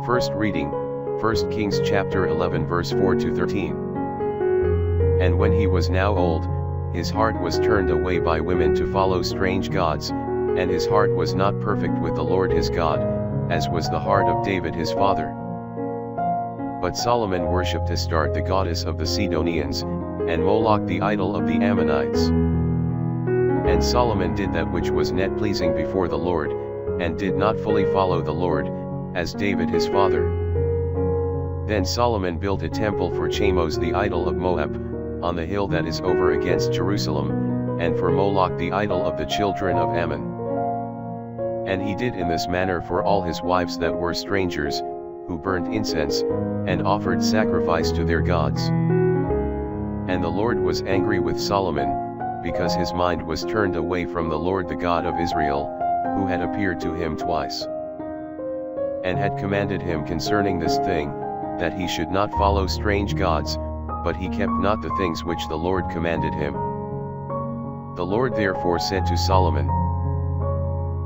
First reading, 1 Kings chapter 11 verse 4 to 13. And when he was now old, his heart was turned away by women to follow strange gods, and his heart was not perfect with the Lord his God, as was the heart of David his father. But Solomon worshipped Astarthe the goddess of the Sidonians, and Moloch the idol of the Ammonites. And Solomon did that which was not pleasing before the Lord, and did not fully follow the Lord, as David his father. Then Solomon built a temple for Chamos the idol of Moab, on the hill that is over against Jerusalem, and for Moloch the idol of the children of Ammon. And he did in this manner for all his wives that were strangers, who burnt incense, and offered sacrifice to their gods. And the Lord was angry with Solomon, because his mind was turned away from the Lord the God of Israel, who had appeared to him twice, and had commanded him concerning this thing, that he should not follow strange gods, but he kept not the things which the Lord commanded him. The Lord therefore said to Solomon,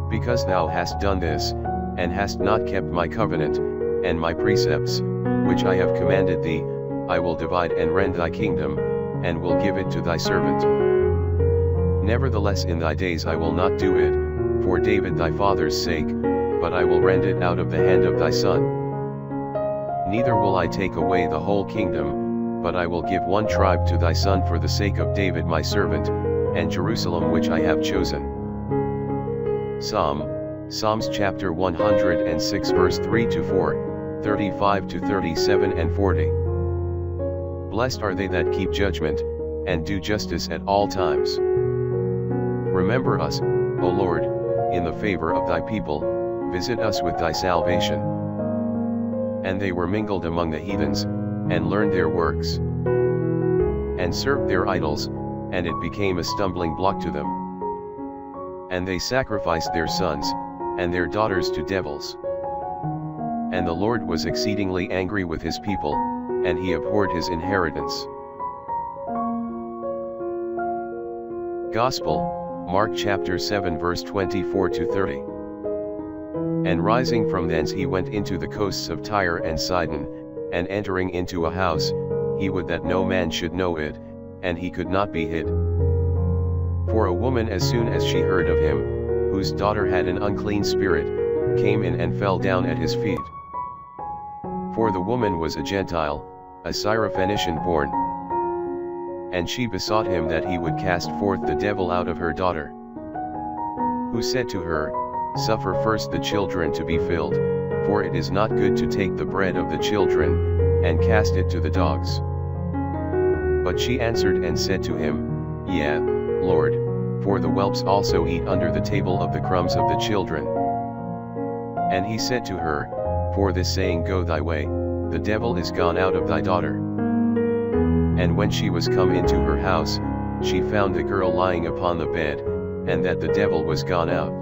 Because thou hast done this, and hast not kept my covenant, and my precepts, which I have commanded thee, I will divide and rend thy kingdom, and will give it to thy servant. Nevertheless in thy days I will not do it, for David thy father's sake, but I will rend it out of the hand of thy son. Neither will I take away the whole kingdom, but I will give one tribe to thy son for the sake of David my servant, and Jerusalem which I have chosen. Psalms chapter 106 verse 3 to 4, 35 to 37 and 40. Blessed are they that keep judgment, and do justice at all times. Remember us, O Lord, in the favor of thy people, visit us with thy salvation. And they were mingled among the heathens, and learned their works, and served their idols, and it became a stumbling block to them. And they sacrificed their sons, and their daughters to devils. And the Lord was exceedingly angry with his people, and he abhorred his inheritance. Gospel, Mark chapter 7 verse 24 to 30. And rising from thence he went into the coasts of Tyre and Sidon, and entering into a house, he would that no man should know it, and he could not be hid. For a woman as soon as she heard of him, whose daughter had an unclean spirit, came in and fell down at his feet. For the woman was a Gentile, a Syrophoenician born. And she besought him that he would cast forth the devil out of her daughter. Who said to her, Suffer first the children to be filled, for it is not good to take the bread of the children, and cast it to the dogs. But she answered and said to him, Yea, Lord, for the whelps also eat under the table of the crumbs of the children. And he said to her, For this saying go thy way, the devil is gone out of thy daughter. And when she was come into her house, she found the girl lying upon the bed, and that the devil was gone out.